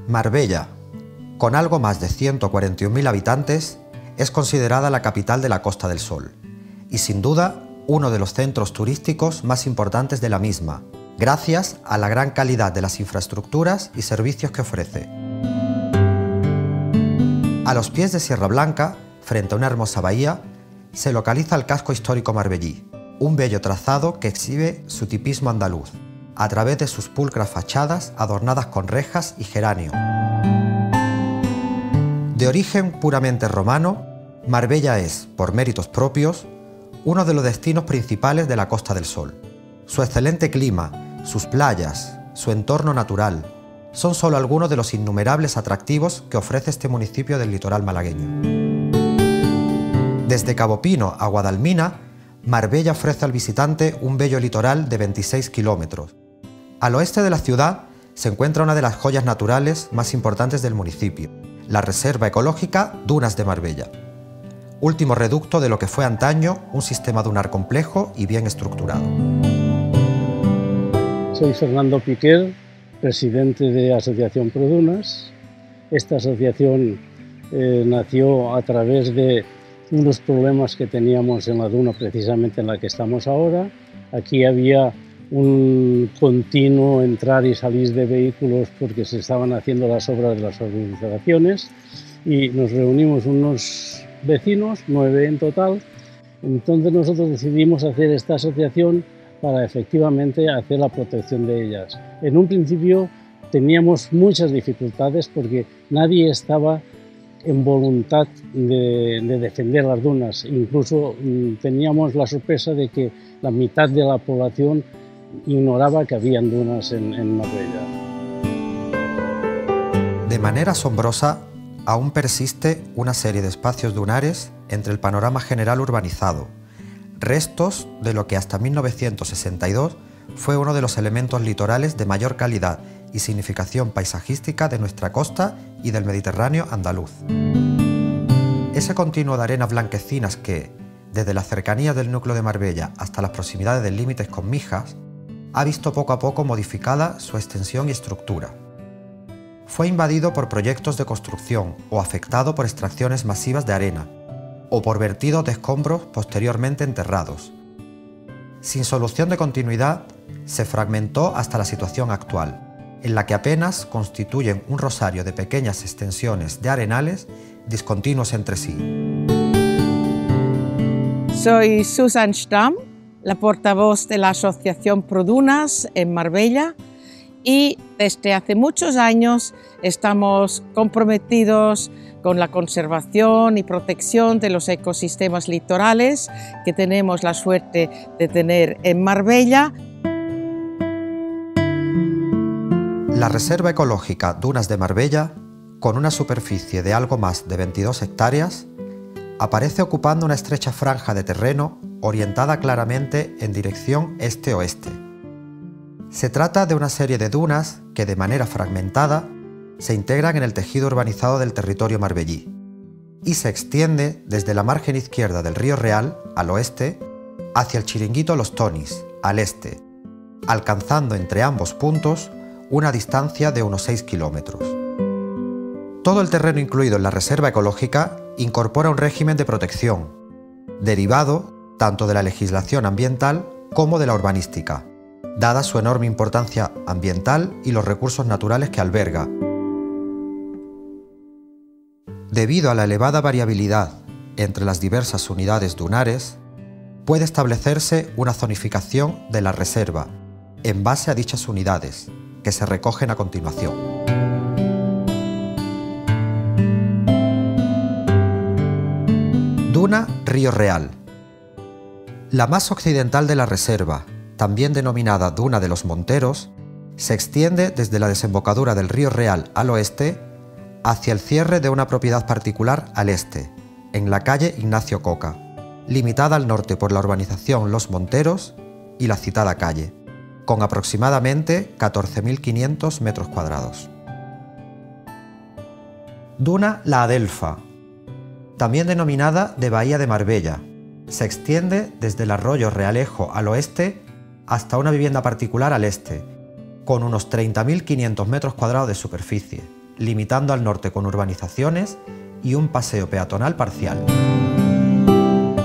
Marbella, con algo más de 141.000 habitantes, es considerada la capital de la Costa del Sol y sin duda uno de los centros turísticos más importantes de la misma, gracias a la gran calidad de las infraestructuras y servicios que ofrece. A los pies de Sierra Blanca, frente a una hermosa bahía, se localiza el casco histórico marbellí, un bello trazado que exhibe su tipismo andaluz, a través de sus pulcras fachadas adornadas con rejas y geranio. De origen puramente romano, Marbella es, por méritos propios, uno de los destinos principales de la Costa del Sol. Su excelente clima, sus playas, su entorno natural, son solo algunos de los innumerables atractivos que ofrece este municipio del litoral malagueño. Desde Cabo Pino a Guadalmina, Marbella ofrece al visitante un bello litoral de 26 kilómetros. Al oeste de la ciudad se encuentra una de las joyas naturales más importantes del municipio, la Reserva Ecológica Dunas de Marbella, último reducto de lo que fue antaño un sistema dunar complejo y bien estructurado. Soy Fernando Piquer, presidente de Asociación ProDunas. Esta asociación nació a través de unos problemas que teníamos en la duna, precisamente en la que estamos ahora. Aquí había un continuo entrar y salir de vehículos porque se estaban haciendo las obras de las urbanizaciones y nos reunimos unos vecinos, 9 en total. Entonces nosotros decidimos hacer esta asociación para efectivamente hacer la protección de ellas. En un principio teníamos muchas dificultades porque nadie estaba en voluntad de defender las dunas. Incluso teníamos la sorpresa de que la mitad de la población ignoraba que habían dunas en Marbella. De manera asombrosa, aún persiste una serie de espacios dunares entre el panorama general urbanizado, restos de lo que hasta 1962 fue uno de los elementos litorales de mayor calidad y significación paisajística de nuestra costa y del Mediterráneo andaluz. Ese continuo de arenas blanquecinas que, desde la cercanía del núcleo de Marbella hasta las proximidades del límite con Mijas, ha visto poco a poco modificada su extensión y estructura. Fue invadido por proyectos de construcción o afectado por extracciones masivas de arena, o por vertidos de escombros posteriormente enterrados. Sin solución de continuidad, se fragmentó hasta la situación actual, en la que apenas constituyen un rosario de pequeñas extensiones de arenales discontinuos entre sí. Soy Susan Stamm, la portavoz de la Asociación ProDunas en Marbella, y desde hace muchos años estamos comprometidos con la conservación y protección de los ecosistemas litorales que tenemos la suerte de tener en Marbella. La Reserva Ecológica Dunas de Marbella, con una superficie de algo más de 22 hectáreas, aparece ocupando una estrecha franja de terreno orientada claramente en dirección este-oeste. Se trata de una serie de dunas que, de manera fragmentada, se integran en el tejido urbanizado del territorio marbellí y se extiende desde la margen izquierda del río Real, al oeste, hacia el chiringuito Los Tonis, al este, alcanzando entre ambos puntos una distancia de unos 6 kilómetros. Todo el terreno incluido en la Reserva Ecológica incorpora un régimen de protección, derivado tanto de la legislación ambiental como de la urbanística, dada su enorme importancia ambiental y los recursos naturales que alberga. Debido a la elevada variabilidad entre las diversas unidades dunares, puede establecerse una zonificación de la reserva en base a dichas unidades, que se recogen a continuación. Duna Río Real. La más occidental de la reserva, también denominada Duna de los Monteros, se extiende desde la desembocadura del río Real al oeste hacia el cierre de una propiedad particular al este, en la calle Ignacio Coca, limitada al norte por la urbanización Los Monteros y la citada calle, con aproximadamente 14.500 metros cuadrados. Duna La Adelfa, también denominada de Bahía de Marbella, se extiende desde el arroyo Realejo al oeste hasta una vivienda particular al este, con unos 30.500 metros cuadrados de superficie, limitando al norte con urbanizaciones y un paseo peatonal parcial.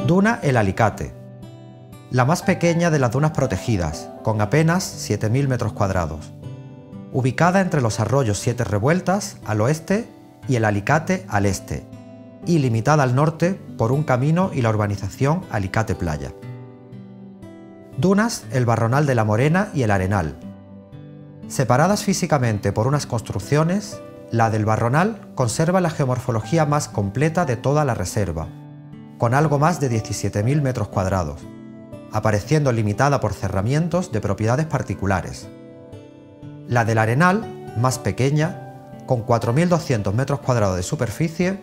Duna El Alicate, la más pequeña de las dunas protegidas, con apenas 7.000 metros cuadrados. Ubicada entre los arroyos Siete Revueltas al oeste y el Alicate al este, y limitada al norte por un camino y la urbanización Alicate Playa. Dunas El Barronal de la Morena y el Arenal. Separadas físicamente por unas construcciones, la del Barronal conserva la geomorfología más completa de toda la reserva, con algo más de 17.000 metros cuadrados, apareciendo limitada por cerramientos de propiedades particulares. La del Arenal, más pequeña, con 4.200 metros cuadrados de superficie,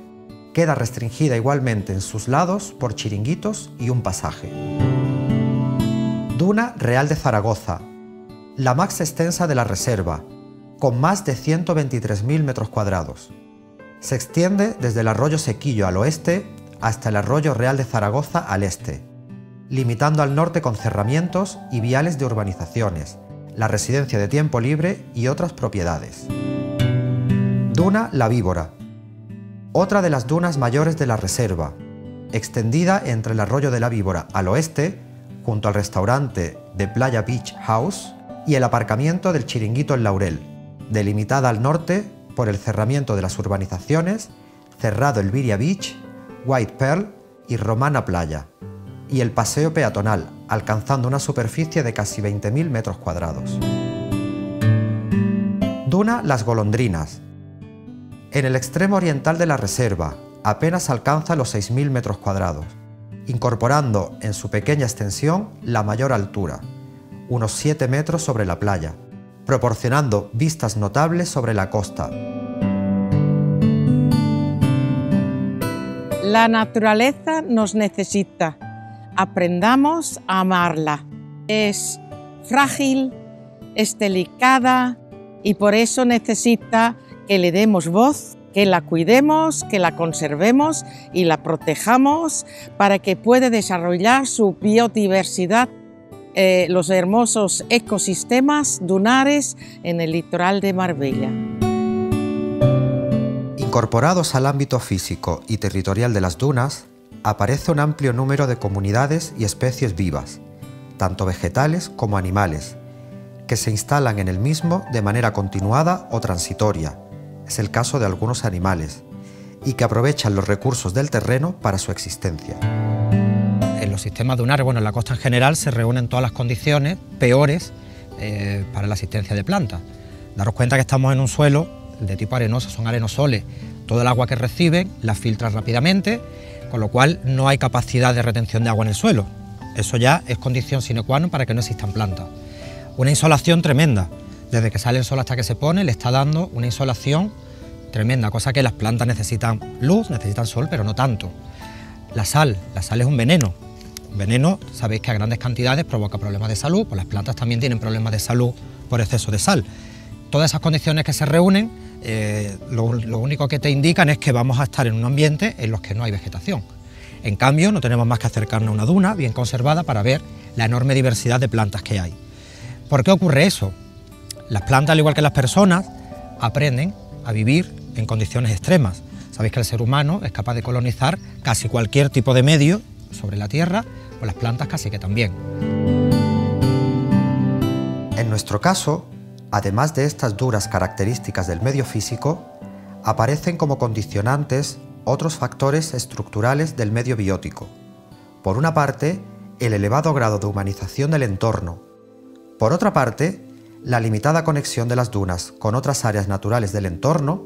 queda restringida igualmente en sus lados por chiringuitos y un pasaje. Duna Real de Zaragoza, la más extensa de la reserva, con más de 123.000 metros cuadrados. Se extiende desde el arroyo Sequillo al oeste hasta el arroyo Real de Zaragoza al este, limitando al norte con cerramientos y viales de urbanizaciones, la residencia de tiempo libre y otras propiedades. Duna La Víbora, otra de las dunas mayores de la reserva, extendida entre el arroyo de la Víbora al oeste, junto al restaurante de Playa Beach House y el aparcamiento del Chiringuito El Laurel, delimitada al norte por el cerramiento de las urbanizaciones Cerrado Elviria Beach, White Pearl y Romana Playa, y el paseo peatonal, alcanzando una superficie de casi 20.000 metros cuadrados. Duna Las Golondrinas. En el extremo oriental de la reserva, apenas alcanza los 6.000 metros cuadrados, incorporando en su pequeña extensión la mayor altura, unos 7 metros sobre la playa, proporcionando vistas notables sobre la costa. La naturaleza nos necesita. Aprendamos a amarla. Es frágil, es delicada y por eso necesita que le demos voz, que la cuidemos, que la conservemos y la protejamos para que pueda desarrollar su biodiversidad, los hermosos ecosistemas dunares en el litoral de Marbella. Incorporados al ámbito físico y territorial de las dunas, aparece un amplio número de comunidades y especies vivas, tanto vegetales como animales, que se instalan en el mismo de manera continuada o transitoria, es el caso de algunos animales, y que aprovechan los recursos del terreno para su existencia. En los sistemas dunares, en la costa en general, se reúnen todas las condiciones peores para la existencia de plantas. Daros cuenta que estamos en un suelo de tipo arenoso, son arenosoles, todo el agua que reciben la filtra rápidamente, con lo cual no hay capacidad de retención de agua en el suelo. Eso ya es condición sine qua non para que no existan plantas. Una insolación tremenda, desde que sale el sol hasta que se pone le está dando una insolación tremenda, cosa que las plantas necesitan luz, necesitan sol, pero no tanto. La sal es un veneno. Un veneno, sabéis que a grandes cantidades provoca problemas de salud, pues las plantas también tienen problemas de salud por exceso de sal. Todas esas condiciones que se reúnen, lo único que te indican es que vamos a estar en un ambiente en los que no hay vegetación. En cambio, no tenemos más que acercarnos a una duna bien conservada para ver la enorme diversidad de plantas que hay. ¿Por qué ocurre eso? Las plantas, al igual que las personas, aprenden a vivir en condiciones extremas. Sabéis que el ser humano es capaz de colonizar casi cualquier tipo de medio sobre la Tierra, pues las plantas casi que también. En nuestro caso, además de estas duras características del medio físico, aparecen como condicionantes otros factores estructurales del medio biótico. Por una parte, el elevado grado de humanización del entorno. Por otra parte, la limitada conexión de las dunas con otras áreas naturales del entorno,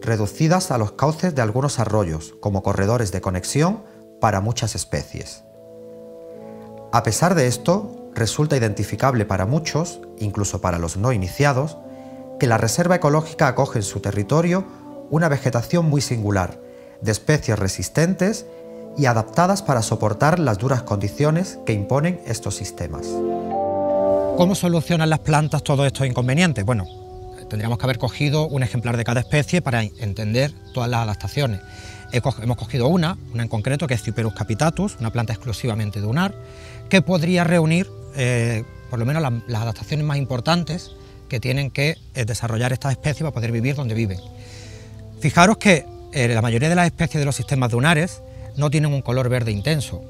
reducidas a los cauces de algunos arroyos como corredores de conexión para muchas especies. A pesar de esto, resulta identificable para muchos, incluso para los no iniciados, que la reserva ecológica acoge en su territorio una vegetación muy singular, de especies resistentes y adaptadas para soportar las duras condiciones que imponen estos sistemas. ¿Cómo solucionan las plantas todos estos inconvenientes? Bueno, tendríamos que haber cogido un ejemplar de cada especie para entender todas las adaptaciones. Hemos cogido una en concreto, que es Cyperus capitatus, una planta exclusivamente dunar, que podría reunir por lo menos las adaptaciones más importantes que tienen que desarrollar estas especies para poder vivir donde viven. Fijaros que la mayoría de las especies de los sistemas dunares no tienen un color verde intenso.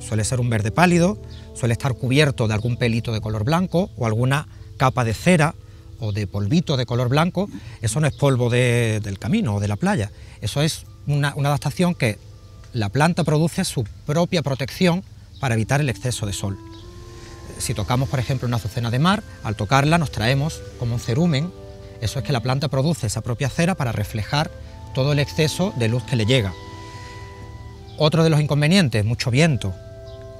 Suele ser un verde pálido, suele estar cubierto de algún pelito de color blanco o alguna capa de cera o de polvito de color blanco. Eso no es polvo del camino o de la playa, eso es una adaptación que la planta produce su propia protección para evitar el exceso de sol. Si tocamos, por ejemplo, una azucena de mar, al tocarla nos traemos como un cerumen. Eso es que la planta produce esa propia cera para reflejar todo el exceso de luz que le llega. Otro de los inconvenientes, mucho viento,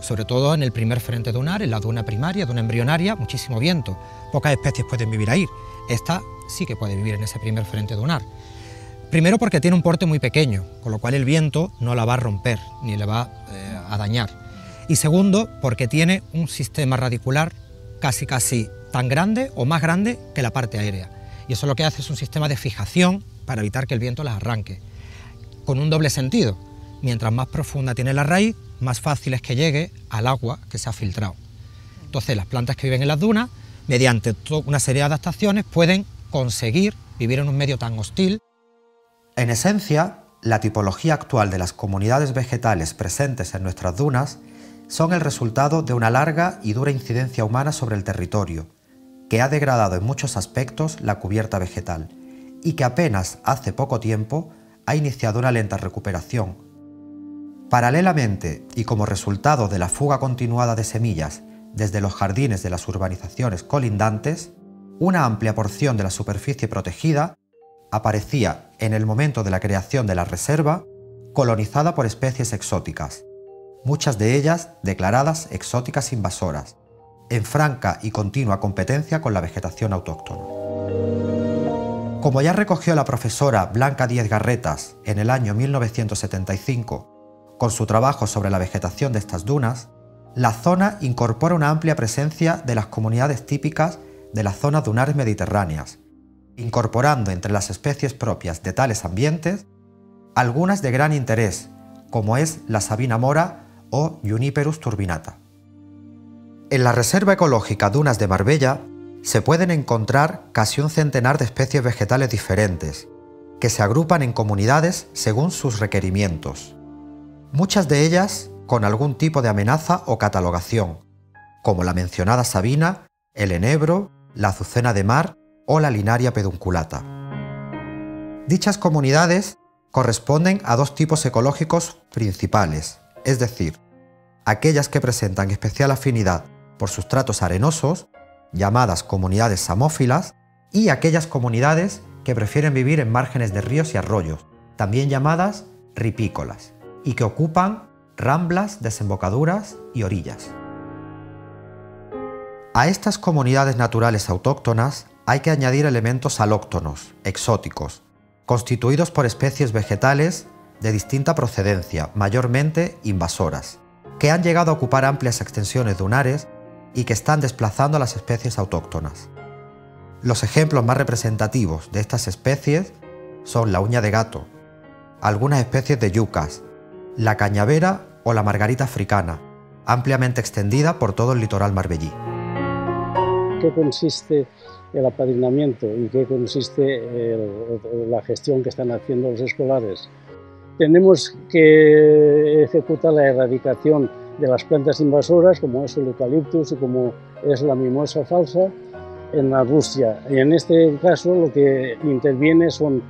sobre todo en el primer frente dunar, en la duna primaria, duna embrionaria, muchísimo viento. Pocas especies pueden vivir ahí. Esta sí que puede vivir en ese primer frente dunar. Primero porque tiene un porte muy pequeño, con lo cual el viento no la va a romper ni le va a dañar. Y segundo, porque tiene un sistema radicular casi tan grande o más grande que la parte aérea. Y eso lo que hace es un sistema de fijación para evitar que el viento las arranque. Con un doble sentido. Mientras más profunda tiene la raíz, más fácil es que llegue al agua que se ha filtrado. Entonces las plantas que viven en las dunas, mediante una serie de adaptaciones, pueden conseguir vivir en un medio tan hostil. En esencia, la tipología actual de las comunidades vegetales presentes en nuestras dunas son el resultado de una larga y dura incidencia humana sobre el territorio, que ha degradado en muchos aspectos la cubierta vegetal y que apenas hace poco tiempo ha iniciado una lenta recuperación. Paralelamente, y como resultado de la fuga continuada de semillas desde los jardines de las urbanizaciones colindantes, una amplia porción de la superficie protegida aparecía en el momento de la creación de la reserva colonizada por especies exóticas, muchas de ellas declaradas exóticas invasoras, en franca y continua competencia con la vegetación autóctona. Como ya recogió la profesora Blanca Díez Garretas en el año 1975 con su trabajo sobre la vegetación de estas dunas, la zona incorpora una amplia presencia de las comunidades típicas de las zonas dunares mediterráneas, incorporando entre las especies propias de tales ambientes algunas de gran interés, como es la sabina mora o Juniperus turbinata. En la Reserva Ecológica Dunas de Marbella se pueden encontrar casi un centenar de especies vegetales diferentes, que se agrupan en comunidades según sus requerimientos. Muchas de ellas con algún tipo de amenaza o catalogación, como la mencionada sabina, el enebro, la azucena de mar o la linaria pedunculata. Dichas comunidades corresponden a dos tipos ecológicos principales, es decir, aquellas que presentan especial afinidad por sustratos arenosos, llamadas comunidades samófilas, y aquellas comunidades que prefieren vivir en márgenes de ríos y arroyos, también llamadas ripícolas, y que ocupan ramblas, desembocaduras y orillas. A estas comunidades naturales autóctonas hay que añadir elementos alóctonos, exóticos, constituidos por especies vegetales de distinta procedencia, mayormente invasoras, que han llegado a ocupar amplias extensiones dunares y que están desplazando a las especies autóctonas. Los ejemplos más representativos de estas especies son la uña de gato, algunas especies de yucas, la cañavera o la margarita africana, ampliamente extendida por todo el litoral marbellí. ¿Qué consiste el apadrinamiento y qué consiste la gestión que están haciendo los escolares? Tenemos que ejecutar la erradicación de las plantas invasoras, como es el eucaliptus y como es la mimosa falsa, en la Rusia. Y en este caso lo que interviene son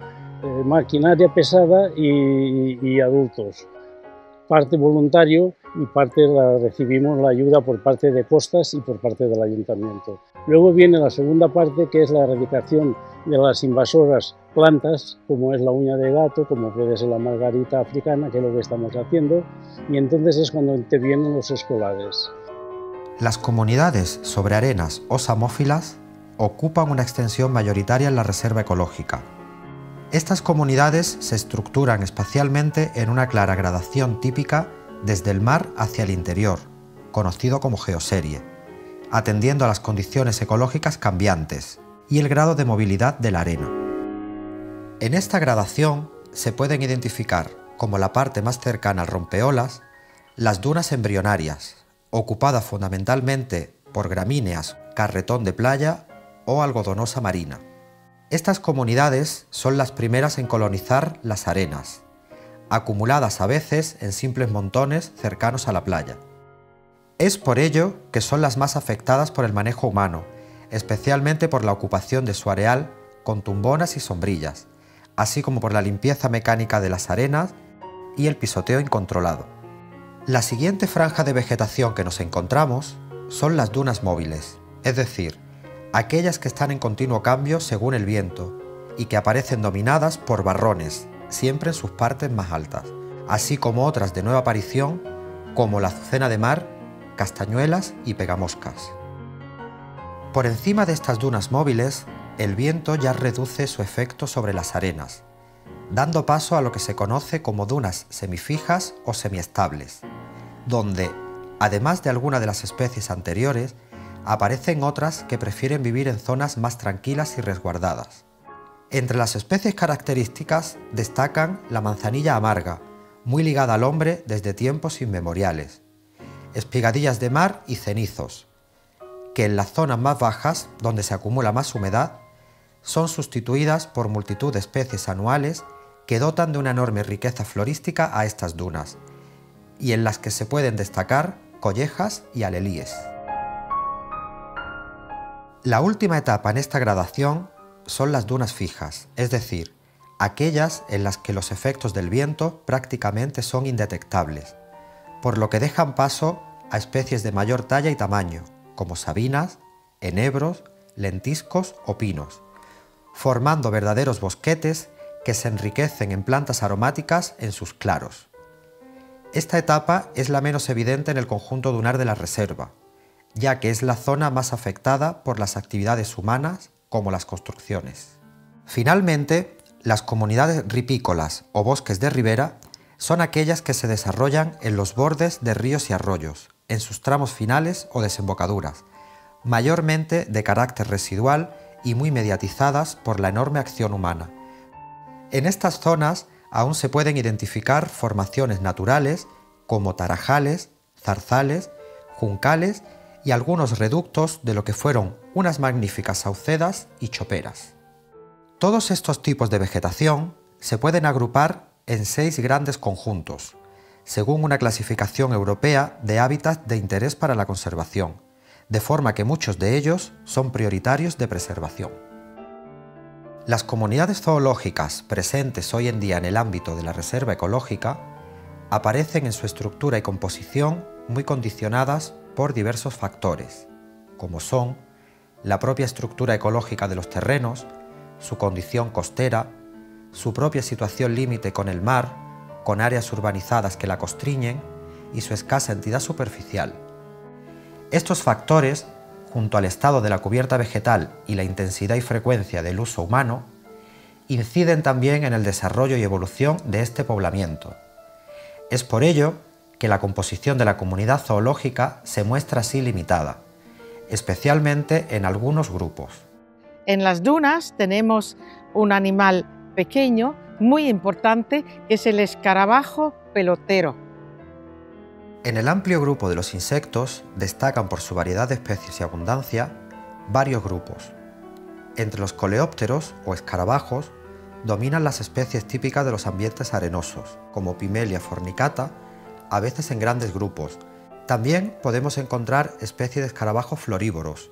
maquinaria pesada y adultos. Parte voluntario y parte recibimos la ayuda por parte de Costas y por parte del ayuntamiento. Luego viene la segunda parte, que es la erradicación de las invasoras plantas, como es la uña de gato, como puede ser la margarita africana, que es lo que estamos haciendo, y entonces es cuando intervienen los escolares. Las comunidades sobre arenas o samófilas ocupan una extensión mayoritaria en la reserva ecológica. Estas comunidades se estructuran espacialmente en una clara gradación típica desde el mar hacia el interior, conocido como geoserie, atendiendo a las condiciones ecológicas cambiantes y el grado de movilidad de la arena. En esta gradación se pueden identificar como la parte más cercana al rompeolas las dunas embrionarias, ocupadas fundamentalmente por gramíneas, carretón de playa o algodonosa marina. Estas comunidades son las primeras en colonizar las arenas, acumuladas a veces en simples montones cercanos a la playa. Es por ello que son las más afectadas por el manejo humano, especialmente por la ocupación de su areal con tumbonas y sombrillas, así como por la limpieza mecánica de las arenas y el pisoteo incontrolado. La siguiente franja de vegetación que nos encontramos son las dunas móviles, es decir, aquellas que están en continuo cambio según el viento y que aparecen dominadas por barrones, siempre en sus partes más altas, así como otras de nueva aparición como la azucena de mar, castañuelas y pegamoscas. Por encima de estas dunas móviles, el viento ya reduce su efecto sobre las arenas, dando paso a lo que se conoce como dunas semifijas o semiestables, donde, además de algunas de las especies anteriores, aparecen otras que prefieren vivir en zonas más tranquilas y resguardadas. Entre las especies características destacan la manzanilla amarga, muy ligada al hombre desde tiempos inmemoriales, espigadillas de mar y cenizos, que en las zonas más bajas, donde se acumula más humedad, son sustituidas por multitud de especies anuales que dotan de una enorme riqueza florística a estas dunas, y en las que se pueden destacar collejas y alelíes. La última etapa en esta gradación son las dunas fijas, es decir, aquellas en las que los efectos del viento prácticamente son indetectables, por lo que dejan paso a especies de mayor talla y tamaño, como sabinas, enebros, lentiscos o pinos, formando verdaderos bosquetes que se enriquecen en plantas aromáticas en sus claros. Esta etapa es la menos evidente en el conjunto dunar de la reserva, ya que es la zona más afectada por las actividades humanas como las construcciones. Finalmente, las comunidades ripícolas o bosques de ribera son aquellas que se desarrollan en los bordes de ríos y arroyos, en sus tramos finales o desembocaduras, mayormente de carácter residual y muy mediatizadas por la enorme acción humana. En estas zonas aún se pueden identificar formaciones naturales como tarajales, zarzales, juncales y algunos reductos de lo que fueron unas magníficas saucedas y choperas. Todos estos tipos de vegetación se pueden agrupar en 6 grandes conjuntos, según una clasificación europea de hábitats de interés para la conservación, de forma que muchos de ellos son prioritarios de preservación. Las comunidades zoológicas presentes hoy en día en el ámbito de la reserva ecológica aparecen en su estructura y composición muy condicionadas por diversos factores, como son la propia estructura ecológica de los terrenos, su condición costera, su propia situación límite con el mar, con áreas urbanizadas que la constriñen y su escasa entidad superficial. Estos factores, junto al estado de la cubierta vegetal y la intensidad y frecuencia del uso humano, inciden también en el desarrollo y evolución de este poblamiento. Es por ello que la composición de la comunidad zoológica se muestra así limitada, especialmente en algunos grupos. En las dunas tenemos un animal pequeño, muy importante, que es el escarabajo pelotero. En el amplio grupo de los insectos destacan por su variedad de especies y abundancia varios grupos. Entre los coleópteros o escarabajos dominan las especies típicas de los ambientes arenosos, como Pimelia fornicata, a veces en grandes grupos. También podemos encontrar especies de escarabajos florívoros,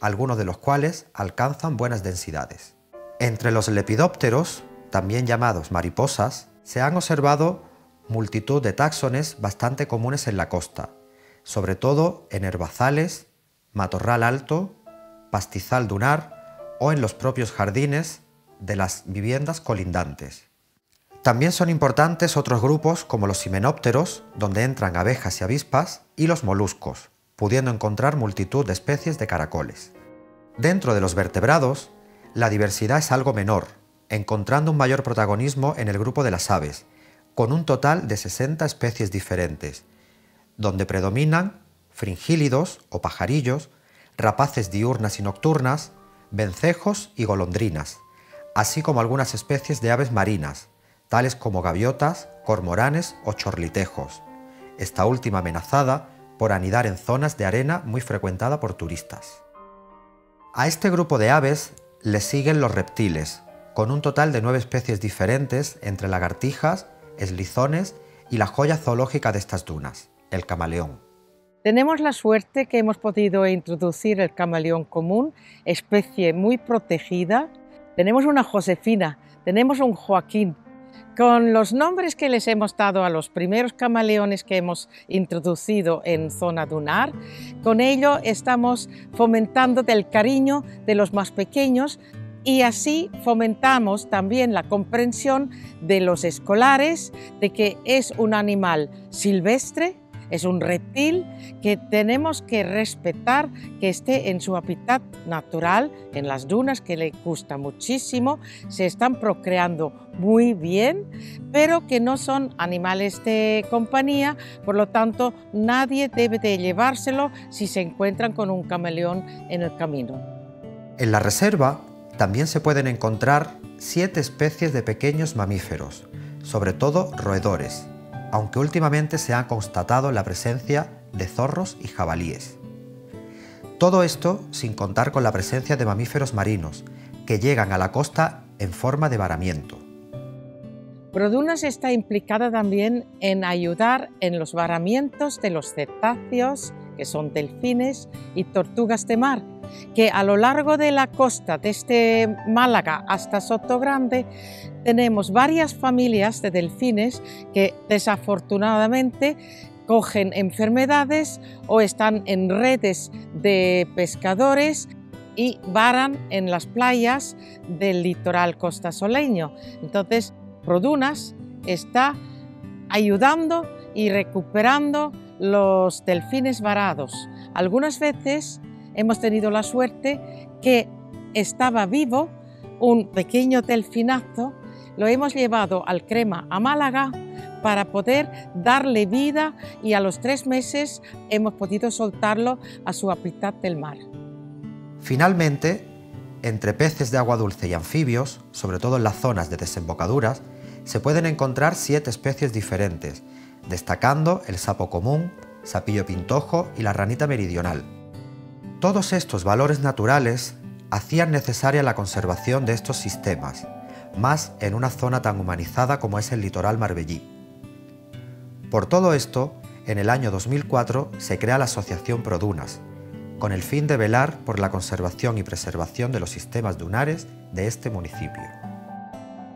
algunos de los cuales alcanzan buenas densidades. Entre los lepidópteros, también llamados mariposas, se han observado multitud de táxones bastante comunes en la costa, sobre todo en herbazales, matorral alto, pastizal dunar o en los propios jardines de las viviendas colindantes. También son importantes otros grupos como los himenópteros, donde entran abejas y avispas, y los moluscos, pudiendo encontrar multitud de especies de caracoles. Dentro de los vertebrados, la diversidad es algo menor, encontrando un mayor protagonismo en el grupo de las aves, con un total de 60 especies diferentes, donde predominan fringílidos o pajarillos, rapaces diurnas y nocturnas, vencejos y golondrinas, así como algunas especies de aves marinas, tales como gaviotas, cormoranes o chorlitejos, esta última amenazada por anidar en zonas de arena muy frecuentada por turistas. A este grupo de aves le siguen los reptiles, con un total de 9 especies diferentes entre lagartijas, eslizones y la joya zoológica de estas dunas, el camaleón. Tenemos la suerte que hemos podido introducir el camaleón común, especie muy protegida. Tenemos una Josefina, tenemos un Joaquín. Con los nombres que les hemos dado a los primeros camaleones que hemos introducido en zona dunar, con ello estamos fomentando el cariño de los más pequeños y así fomentamos también la comprensión de los escolares de que es un animal silvestre, es un reptil que tenemos que respetar, que esté en su hábitat natural, en las dunas, que le gusta muchísimo, se están procreando muy bien, pero que no son animales de compañía, por lo tanto nadie debe de llevárselo si se encuentran con un camaleón en el camino. En la reserva también se pueden encontrar 7 especies de pequeños mamíferos, sobre todo roedores, aunque últimamente se ha constatado la presencia de zorros y jabalíes. Todo esto sin contar con la presencia de mamíferos marinos, que llegan a la costa en forma de varamiento. Produnas está implicada también en ayudar en los varamientos de los cetáceos, que son delfines y tortugas de mar, que a lo largo de la costa desde Málaga hasta Sotogrande tenemos varias familias de delfines que desafortunadamente cogen enfermedades o están en redes de pescadores y varan en las playas del litoral costasoleño. Entonces, Produnas está ayudando y recuperando los delfines varados. Algunas veces hemos tenido la suerte que estaba vivo un pequeño delfinazo, lo hemos llevado al Crema a Málaga para poder darle vida y a los 3 meses hemos podido soltarlo a su hábitat del mar. Finalmente, entre peces de agua dulce y anfibios, sobre todo en las zonas de desembocaduras, se pueden encontrar 7 especies diferentes, destacando el sapo común, sapillo pintojo y la ranita meridional. Todos estos valores naturales hacían necesaria la conservación de estos sistemas, más en una zona tan humanizada como es el litoral marbellí. Por todo esto, en el año 2004 se crea la Asociación Produnas, con el fin de velar por la conservación y preservación de los sistemas dunares de este municipio.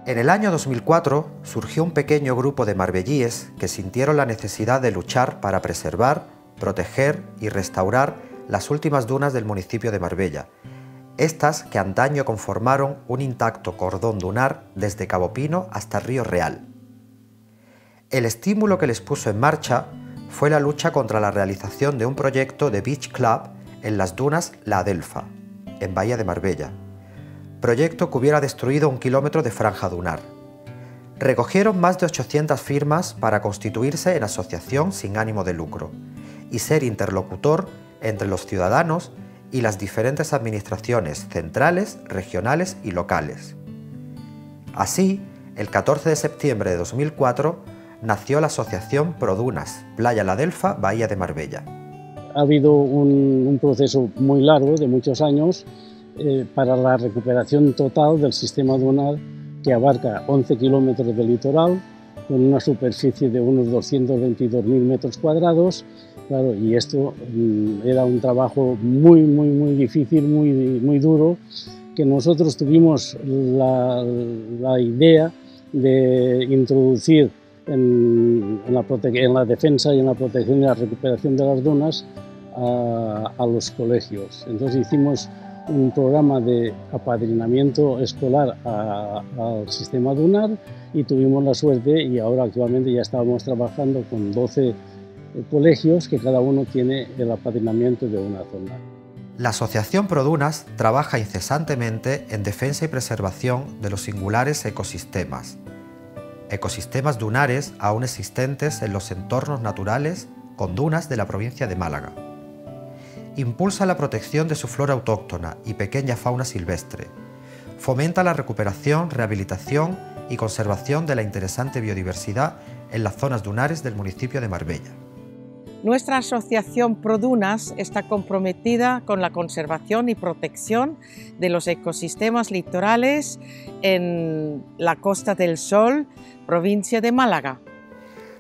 En el año 2004 surgió un pequeño grupo de marbellíes que sintieron la necesidad de luchar para preservar, proteger y restaurar las últimas dunas del municipio de Marbella, estas que antaño conformaron un intacto cordón dunar desde Cabo Pino hasta Río Real. El estímulo que les puso en marcha fue la lucha contra la realización de un proyecto de Beach Club en las dunas La Adelfa, en Bahía de Marbella, proyecto que hubiera destruido 1 kilómetro de franja dunar. Recogieron más de 800 firmas para constituirse en asociación sin ánimo de lucro y ser interlocutor entre los ciudadanos y las diferentes administraciones centrales, regionales y locales. Así, el 14 de septiembre de 2004 nació la Asociación Produnas, Playa La Adelfa, Bahía de Marbella. Ha habido un proceso muy largo, de muchos años, para la recuperación total del sistema dunar que abarca 11 kilómetros de litoral, con una superficie de unos 222.000 metros cuadrados. Claro, y esto era un trabajo muy difícil, muy duro, que nosotros tuvimos la idea de introducir en la defensa y en la protección y la recuperación de las dunas a los colegios. Entonces hicimos un programa de apadrinamiento escolar al sistema dunar y tuvimos la suerte, y ahora actualmente ya estábamos trabajando con 12 colegios que cada uno tiene el apadrinamiento de una zona. La Asociación Produnas trabaja incesantemente en defensa y preservación de los singulares ecosistemas dunares aún existentes en los entornos naturales con dunas de la provincia de Málaga. Impulsa la protección de su flora autóctona y pequeña fauna silvestre. Fomenta la recuperación, rehabilitación y conservación de la interesante biodiversidad en las zonas dunares del municipio de Marbella. Nuestra asociación ProDunas está comprometida con la conservación y protección de los ecosistemas litorales en la Costa del Sol, provincia de Málaga.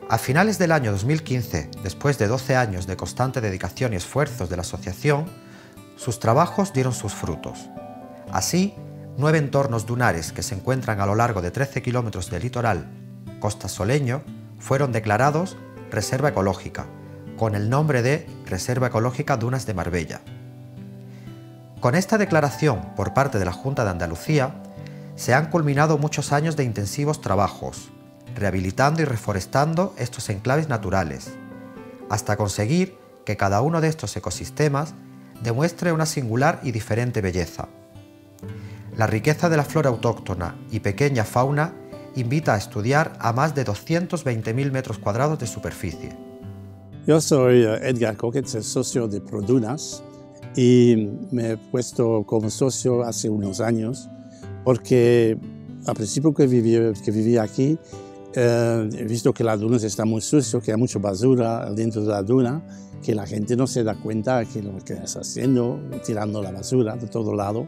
A finales del año 2015, después de 12 años de constante dedicación y esfuerzos de la asociación, sus trabajos dieron sus frutos. Así, 9 entornos dunares que se encuentran a lo largo de 13 kilómetros de litoral costasoleño fueron declarados Reserva Ecológica, con el nombre de Reserva Ecológica Dunas de Marbella. Con esta declaración por parte de la Junta de Andalucía, se han culminado muchos años de intensivos trabajos, rehabilitando y reforestando estos enclaves naturales, hasta conseguir que cada uno de estos ecosistemas demuestre una singular y diferente belleza. La riqueza de la flora autóctona y pequeña fauna invita a estudiar a más de 220.000 metros cuadrados de superficie. Yo soy Edgar Coquet, socio de ProDunas, y me he puesto como socio hace unos años porque al principio que vivía aquí he visto que las dunas están muy sucias, que hay mucha basura dentro de la duna, que la gente no se da cuenta de lo que está haciendo, tirando la basura de todo lado.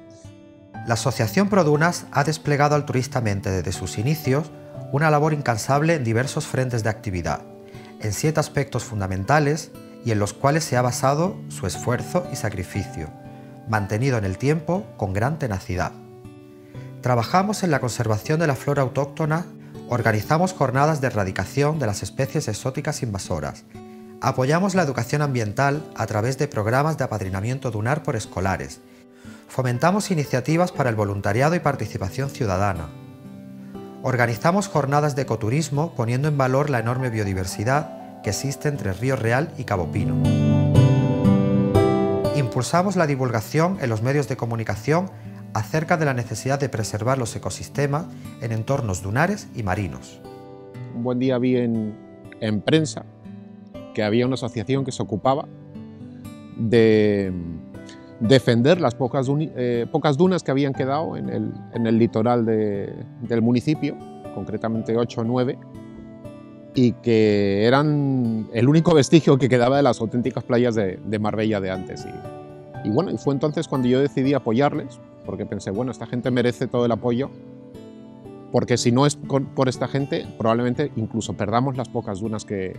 La Asociación ProDunas ha desplegado altruistamente desde sus inicios una labor incansable en diversos frentes de actividad, en 7 aspectos fundamentales y en los cuales se ha basado su esfuerzo y sacrificio, mantenido en el tiempo con gran tenacidad. Trabajamos en la conservación de la flora autóctona, organizamos jornadas de erradicación de las especies exóticas invasoras, apoyamos la educación ambiental a través de programas de apadrinamiento dunar por escolares, fomentamos iniciativas para el voluntariado y participación ciudadana, organizamos jornadas de ecoturismo poniendo en valor la enorme biodiversidad que existe entre Río Real y Cabo Pino. Impulsamos la divulgación en los medios de comunicación acerca de la necesidad de preservar los ecosistemas en entornos dunares y marinos. Un buen día vi en prensa que había una asociación que se ocupaba de defender las pocas dunas que habían quedado en el litoral del municipio, concretamente 8 o 9, y que eran el único vestigio que quedaba de las auténticas playas de Marbella de antes. Y bueno, y fue entonces cuando yo decidí apoyarles, porque pensé, bueno, esta gente merece todo el apoyo, porque si no es por esta gente, probablemente incluso perdamos las pocas dunas que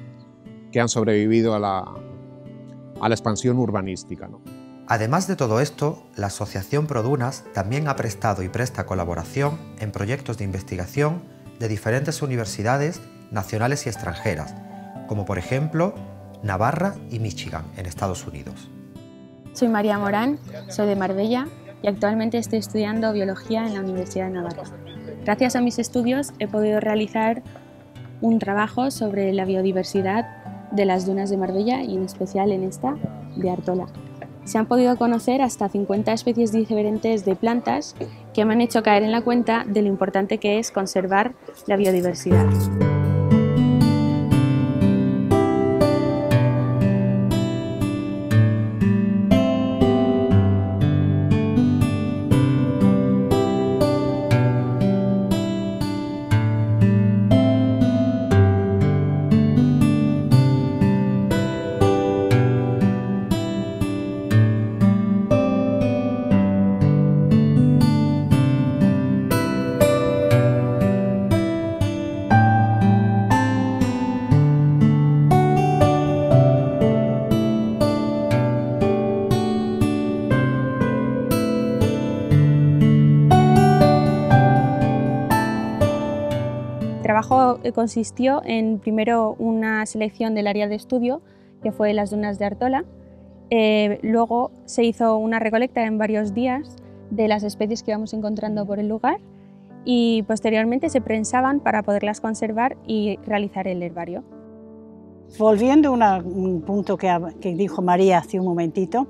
han sobrevivido a la expansión urbanística, ¿no? Además de todo esto, la Asociación ProDunas también ha prestado y presta colaboración en proyectos de investigación de diferentes universidades nacionales y extranjeras, como por ejemplo Navarra y Michigan, en Estados Unidos. Soy María Morán, soy de Marbella y actualmente estoy estudiando Biología en la Universidad de Navarra. Gracias a mis estudios he podido realizar un trabajo sobre la biodiversidad de las dunas de Marbella y en especial en esta de Artola. Se han podido conocer hasta 50 especies diferentes de plantas que me han hecho caer en la cuenta de lo importante que es conservar la biodiversidad. El trabajo consistió en primero una selección del área de estudio, que fue las dunas de Artola. Luego se hizo una recolecta en varios días de las especies que íbamos encontrando por el lugar y posteriormente se prensaban para poderlas conservar y realizar el herbario. Volviendo a un punto que dijo María hace un momentito,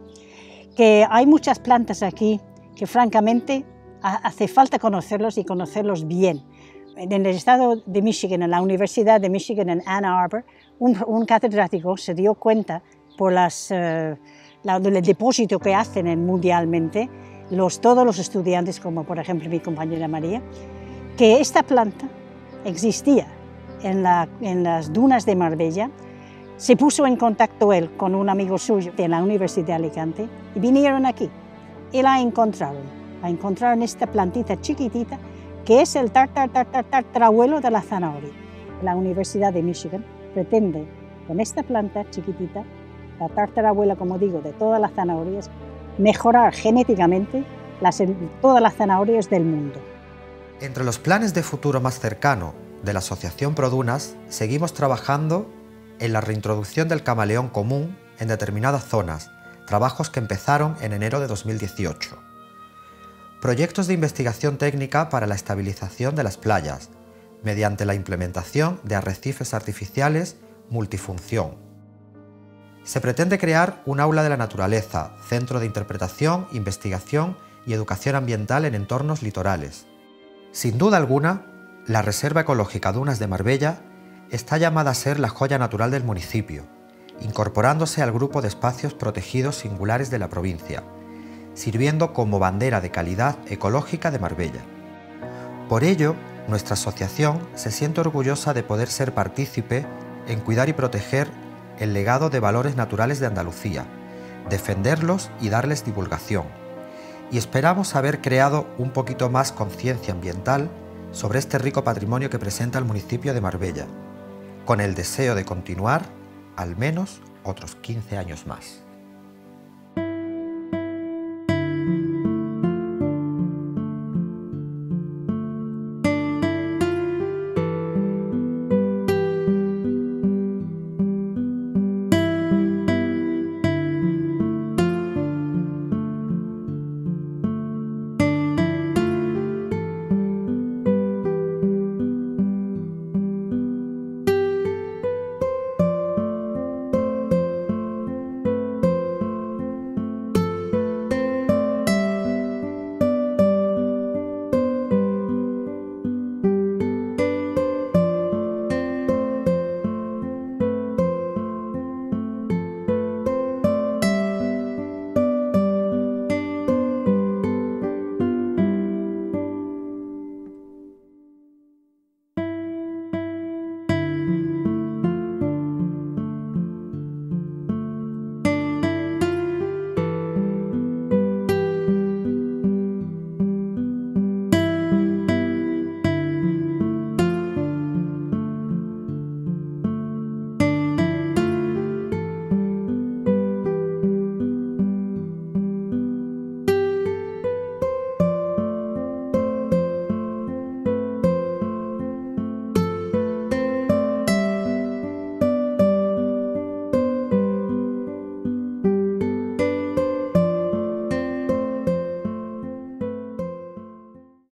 que hay muchas plantas aquí que francamente hace falta conocerlos y conocerlos bien. En el estado de Michigan, en la Universidad de Michigan en Ann Arbor, un catedrático se dio cuenta por el depósito que hacen mundialmente todos los estudiantes, como por ejemplo mi compañera María, que esta planta existía en las dunas de Marbella Se puso en contacto él con un amigo suyo de la Universidad de Alicante y vinieron aquí y la encontraron esta plantita chiquitita que es el tartarabuelo de la zanahoria. La Universidad de Michigan pretende con esta planta chiquitita, la tartarabuela, como digo, de todas las zanahorias, mejorar genéticamente todas las zanahorias del mundo. Entre los planes de futuro más cercano de la Asociación Produnas, seguimos trabajando en la reintroducción del camaleón común en determinadas zonas, trabajos que empezaron en enero de 2018. Proyectos de investigación técnica para la estabilización de las playas, mediante la implementación de arrecifes artificiales multifunción. Se pretende crear un aula de la naturaleza, centro de interpretación, investigación y educación ambiental en entornos litorales. Sin duda alguna, la Reserva Ecológica Dunas de Marbella está llamada a ser la joya natural del municipio, incorporándose al grupo de espacios protegidos singulares de la provincia, sirviendo como bandera de calidad ecológica de Marbella. Por ello, nuestra asociación se siente orgullosa de poder ser partícipe en cuidar y proteger el legado de valores naturales de Andalucía, defenderlos y darles divulgación. Y esperamos haber creado un poquito más conciencia ambiental sobre este rico patrimonio que presenta el municipio de Marbella, con el deseo de continuar al menos otros 15 años más.